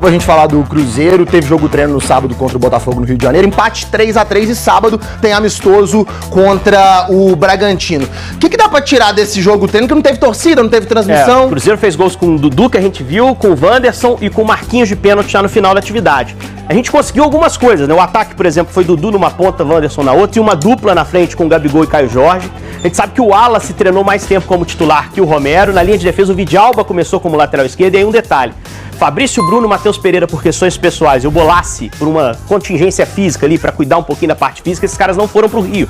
A gente falar do Cruzeiro, teve jogo treino no sábado contra o Botafogo no Rio de Janeiro, empate 3-3 e sábado tem amistoso contra o Bragantino. O que dá pra tirar desse jogo treino que não teve torcida, não teve transmissão? O Cruzeiro fez gols com o Dudu, que a gente viu, com o Wanderson e com o Marquinhos de pênalti já no final da atividade. A gente conseguiu algumas coisas, né? O ataque, por exemplo, foi Dudu numa ponta, Wanderson na outra, e uma dupla na frente com o Gabigol e Caio Jorge. A gente sabe que o Wallace treinou mais tempo como titular que o Romero. Na linha de defesa, o Vidalba começou como lateral esquerdo. E aí um detalhe: Fabrício Bruno, Matheus Pereira por questões pessoais e o Bolassi por uma contingência física ali, para cuidar um pouquinho da parte física, esses caras não foram pro Rio.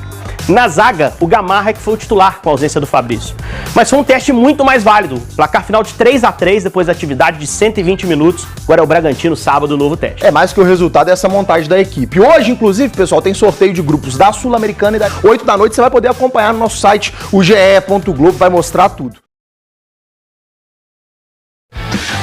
Na zaga, o Gamarra que foi o titular com a ausência do Fabrício. Mas foi um teste muito mais válido. Placar final de 3-3 depois da atividade de 120 minutos. Agora é o Bragantino, sábado, novo teste. É mais que o resultado dessa montagem da equipe. Hoje, inclusive, pessoal, tem sorteio de grupos da Sul-Americana e da 8 da noite. Você vai poder acompanhar no nosso site, o ge.globo, vai mostrar tudo.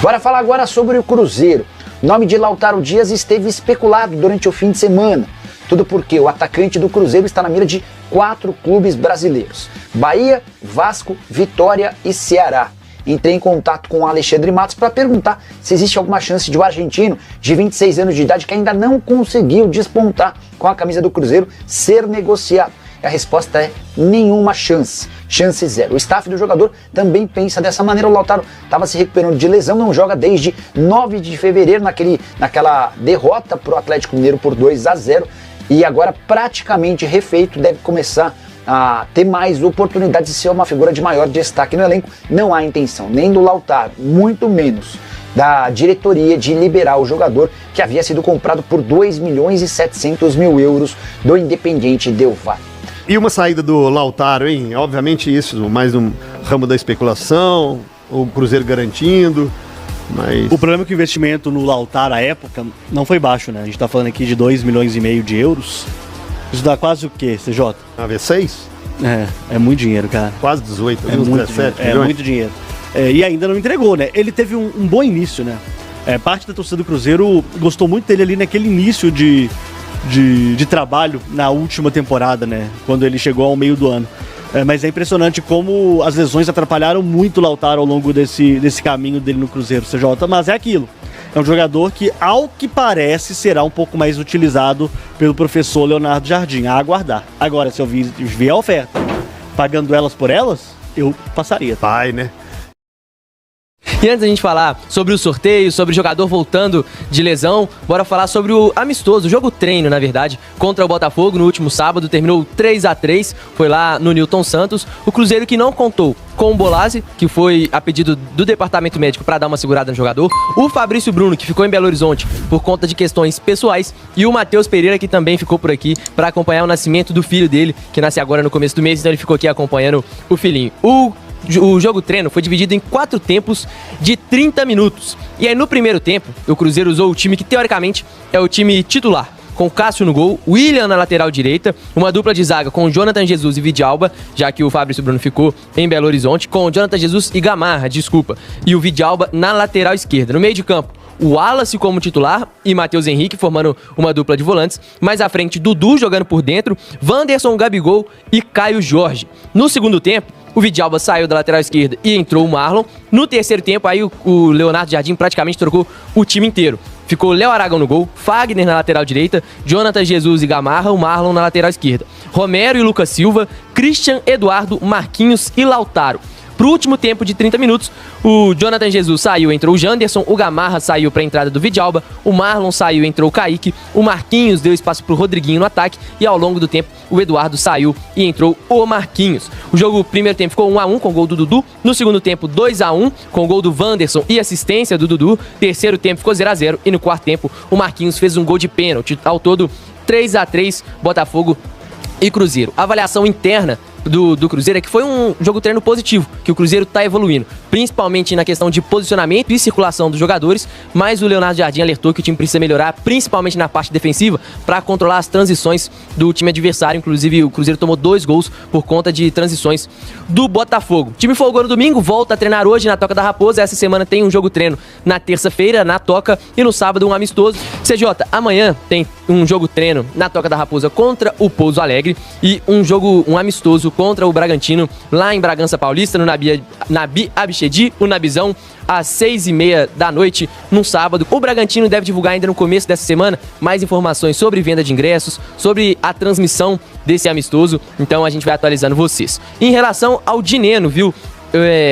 Bora falar agora sobre o Cruzeiro. O nome de Lautaro Dias esteve especulado durante o fim de semana. Tudo porque o atacante do Cruzeiro está na mira de 4 clubes brasileiros: Bahia, Vasco, Vitória e Ceará. Entrei em contato com o Alexandre Matos para perguntar se existe alguma chance de um argentino de 26 anos de idade que ainda não conseguiu despontar com a camisa do Cruzeiro ser negociado. E a resposta é nenhuma chance. Chance zero. O staff do jogador também pensa dessa maneira. O Lautaro estava se recuperando de lesão, não joga desde 9 de fevereiro, naquela derrota para o Atlético Mineiro por 2-0. E agora praticamente refeito, deve começar a ter mais oportunidades de ser uma figura de maior destaque no elenco. Não há intenção nem do Lautaro, muito menos da diretoria, de liberar o jogador que havia sido comprado por 2.700.000 euros do Independiente Del Valle. E uma saída do Lautaro, hein? Obviamente isso, mais no ramo da especulação, o Cruzeiro garantindo, mas... O problema é que o investimento no Lautaro à época não foi baixo, né? A gente tá falando aqui de 2,5 milhões de euros. Isso dá quase o quê, CJ? A V6? É muito dinheiro, cara. Quase 18, é uns muito 17 dinheiro, milhões. É muito dinheiro. E ainda não entregou, né? Ele teve um bom início, né? Parte da torcida do Cruzeiro gostou muito dele ali naquele início de trabalho na última temporada, né? Quando ele chegou ao meio do ano. Mas é impressionante como as lesões atrapalharam muito o Lautaro ao longo desse caminho dele no Cruzeiro, CJ. Mas é aquilo. É um jogador que, ao que parece, será um pouco mais utilizado pelo professor Leonardo Jardim. A aguardar. Agora, se eu vier a oferta pagando elas por elas, eu passaria. Vai, né? E antes da gente falar sobre o sorteio, sobre o jogador voltando de lesão, bora falar sobre o amistoso, o jogo treino, na verdade, contra o Botafogo no último sábado. Terminou 3-3, foi lá no Newton Santos. O Cruzeiro que não contou com o Bolassi, que foi a pedido do departamento médico para dar uma segurada no jogador, o Fabrício Bruno, que ficou em Belo Horizonte por conta de questões pessoais, e o Matheus Pereira, que também ficou por aqui para acompanhar o nascimento do filho dele, que nasce agora no começo do mês, então ele ficou aqui acompanhando o filhinho. O jogo treino foi dividido em 4 tempos de 30 minutos. E aí no primeiro tempo, o Cruzeiro usou o time que teoricamente é o time titular, com Cássio no gol, William na lateral direita, uma dupla de zaga com Jonathan Jesus e Vidalba, já que o Fabrício Bruno ficou em Belo Horizonte, com Jonathan Jesus e Gamarra, e o Vidalba na lateral esquerda. No meio de campo, o Wallace como titular e Matheus Henrique formando uma dupla de volantes. Mais à frente, Dudu jogando por dentro, Wanderson, Gabigol e Caio Jorge. No segundo tempo, o Vidalba saiu da lateral esquerda e entrou o Marlon. No terceiro tempo, aí o Leonardo Jardim praticamente trocou o time inteiro. Ficou Léo Aragão no gol, Fagner na lateral direita, Jonathan Jesus e Gamarra, o Marlon na lateral esquerda. Romero e Lucas Silva, Christian, Eduardo, Marquinhos e Lautaro. Pro último tempo de 30 minutos, o Jonathan Jesus saiu, entrou o Janderson, o Gamarra saiu para a entrada do Vidalba, o Marlon saiu, entrou o Kaique, o Marquinhos deu espaço pro Rodriguinho no ataque e ao longo do tempo o Eduardo saiu e entrou o Marquinhos. O jogo, primeiro tempo, ficou 1-1 com o gol do Dudu, no segundo tempo 2-1 com o gol do Wanderson e assistência do Dudu, terceiro tempo ficou 0-0 e no quarto tempo o Marquinhos fez um gol de pênalti. Ao todo 3-3 Botafogo e Cruzeiro. A avaliação interna do Cruzeiro é que foi um jogo treino positivo, que o Cruzeiro está evoluindo, principalmente na questão de posicionamento e circulação dos jogadores, mas o Leonardo Jardim alertou que o time precisa melhorar, principalmente na parte defensiva, para controlar as transições do time adversário. Inclusive o Cruzeiro tomou 2 gols por conta de transições do Botafogo. O time folgou no domingo, volta a treinar hoje na Toca da Raposa. Essa semana tem um jogo treino na terça-feira na Toca e no sábado um amistoso. CJ, amanhã tem um jogo treino na Toca da Raposa contra o Pouso Alegre e um amistoso contra o Bragantino lá em Bragança Paulista, no Nabi Abichedid de Unabizão, às 6h30 da noite, num sábado. O Bragantino deve divulgar ainda no começo dessa semana mais informações sobre venda de ingressos, sobre a transmissão desse amistoso. Então a gente vai atualizando vocês. Em relação ao Dineno, viu?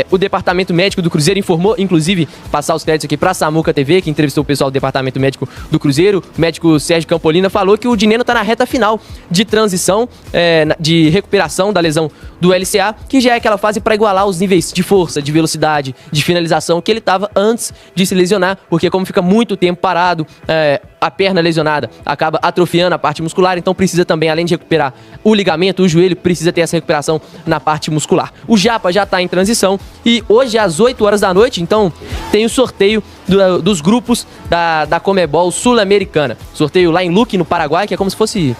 O departamento médico do Cruzeiro informou, inclusive, passar os créditos aqui para a Samuca TV, que entrevistou o pessoal do departamento médico do Cruzeiro. O médico Sérgio Campolina falou que o Dineno está na reta final de transição, de recuperação da lesão do LCA, que já é aquela fase para igualar os níveis de força, de velocidade, de finalização que ele estava antes de se lesionar, porque como fica muito tempo parado, a perna lesionada acaba atrofiando a parte muscular, então precisa também, além de recuperar o ligamento, o joelho, precisa ter essa recuperação na parte muscular. O Japa já está em transição e hoje às 8 horas da noite, então, tem o sorteio dos grupos da Comebol Sul-Americana. Sorteio lá em Luque, no Paraguai, que é como se fosse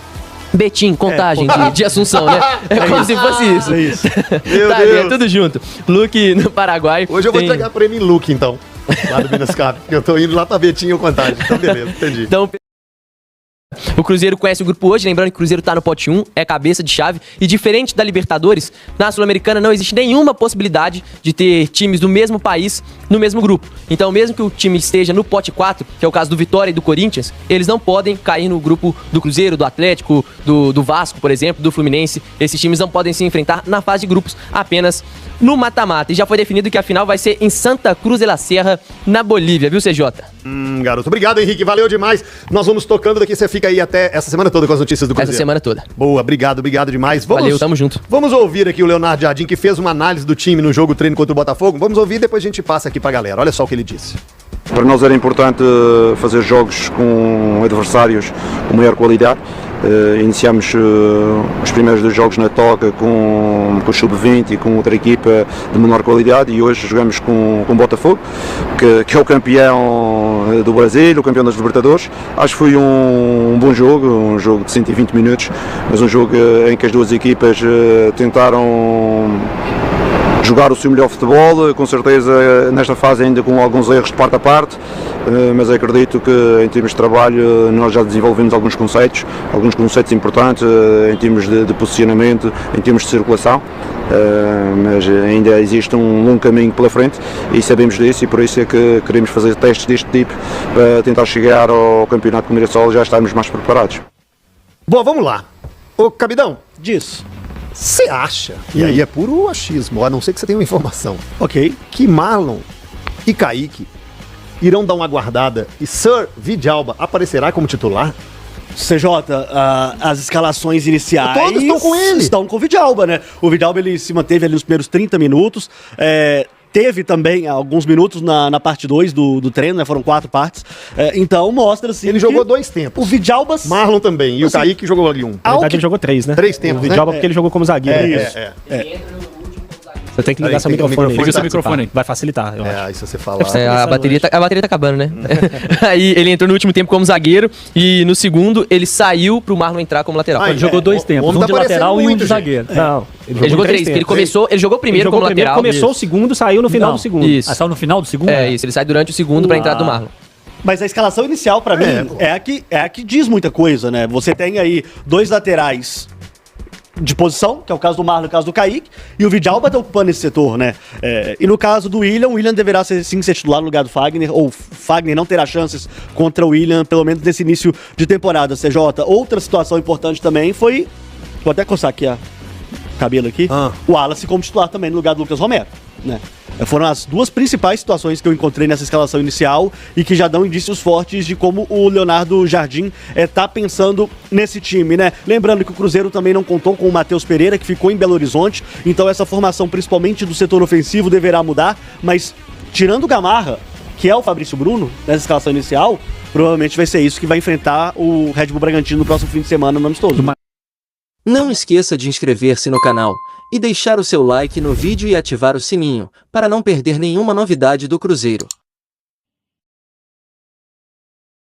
Betim, Contagem de Assunção, né? É como se fosse isso. É isso. Meu Tá, Deus. é tudo junto. Luque, no Paraguai. Hoje eu vou entregar prêmio em Luke, então. Lá do Minas Cap. Porque eu tô indo lá pra Betinho Contagem. Então, beleza, entendi. Então, o Cruzeiro conhece o grupo hoje, lembrando que o Cruzeiro tá no pote 1, é cabeça de chave, e diferente da Libertadores, na Sul-Americana não existe nenhuma possibilidade de ter times do mesmo país no mesmo grupo. Então, mesmo que o time esteja no pote 4, que é o caso do Vitória e do Corinthians, eles não podem cair no grupo do Cruzeiro, do Atlético, do Vasco, por exemplo, do Fluminense. Esses times não podem se enfrentar na fase de grupos, apenas no mata-mata. E já foi definido que a final vai ser em Santa Cruz de la Sierra, na Bolívia, viu, CJ? Garoto. Obrigado, Henrique. Valeu demais. Nós vamos tocando daqui. Você fica aí até essa semana toda com as notícias do Cruzeiro. Essa semana toda. Boa, obrigado demais. Valeu, tamo junto. Vamos ouvir aqui o Leonardo Jardim, que fez uma análise do time no jogo treino contra o Botafogo. Vamos ouvir e depois a gente passa aqui pra galera. Olha só o que ele disse. Para nós era importante fazer jogos com adversários com maior qualidade. Iniciamos os primeiros 2 jogos na Toca com o Sub-20 e com outra equipa de menor qualidade, e hoje jogamos com o Botafogo, que é o campeão do Brasil, o campeão das Libertadores. Acho que foi um bom jogo, um jogo de 120 minutos, mas um jogo em que as duas equipas tentaram jogar o seu melhor futebol, com certeza nesta fase ainda com alguns erros de parte a parte, mas acredito que em termos de trabalho nós já desenvolvemos alguns conceitos importantes em termos de posicionamento, em termos de circulação, mas ainda existe um longo caminho pela frente e sabemos disso, e por isso é que queremos fazer testes deste tipo para tentar chegar ao campeonato com Mirassol e já estarmos mais preparados. Bom, vamos lá. Ô, Cabidão, Disso. você acha, e aí é puro achismo, a não ser que você tenha uma informação, Ok. que Marlon e Kaique irão dar uma guardada e Sir Vidalba aparecerá como titular? CJ, as escalações iniciais... Todos estão com ele. Estão com o Vidalba, né? O Vidalba, ele se manteve ali nos primeiros 30 minutos. Teve também alguns minutos na parte 2 do treino, né? Foram 4 partes. Então, mostra assim. Ele jogou 2 tempos. O Vidalba... Marlon também. E Assim, o Kaique jogou ali 1. Na verdade, ele jogou 3, né? 3 tempos, O Vidalba porque ele jogou como zagueiro. Você tem que ligar Aí, seu tem que microfone. ligar seu microfone. Vai facilitar, eu acho. Aí se você falar... A bateria tá acabando, né? Aí ele entrou no último tempo como zagueiro e no segundo ele saiu pro Marlon entrar como lateral. Ai, Ele jogou 2 tempos, homem um tá de lateral aparecendo e um muito, de gente. zagueiro. Não, Ele jogou 3, porque ele jogou primeiro como lateral. Começou o segundo, saiu no final do segundo. Isso. Saiu no final do segundo? Isso, ele sai durante o segundo pra entrada do Marlon. Mas a escalação inicial, pra mim, é a que diz muita coisa, né? Você tem aí 2 laterais de posição, que é o caso do Marlon e o caso do Kaique, e o Vidalba tá ocupando esse setor, né? E no caso do William, o William deverá ser titular no lugar do Fagner, ou Fagner não terá chances contra o William, pelo menos nesse início de temporada, CJ. Outra situação importante também foi, vou até coçar aqui o cabelo aqui, o Wallace como titular também no lugar do Lucas Romero, né? Foram as 2 principais situações que eu encontrei nessa escalação inicial e que já dão indícios fortes de como o Leonardo Jardim tá pensando nesse time, né? Lembrando que o Cruzeiro também não contou com o Matheus Pereira, que ficou em Belo Horizonte, então essa formação, principalmente do setor ofensivo, deverá mudar, mas tirando o Gamarra, que é o Fabrício Bruno, nessa escalação inicial, provavelmente vai ser isso que vai enfrentar o Red Bull Bragantino no próximo fim de semana no amistoso. Não esqueça de inscrever-se no canal e deixar o seu like no vídeo e ativar o sininho, para não perder nenhuma novidade do Cruzeiro.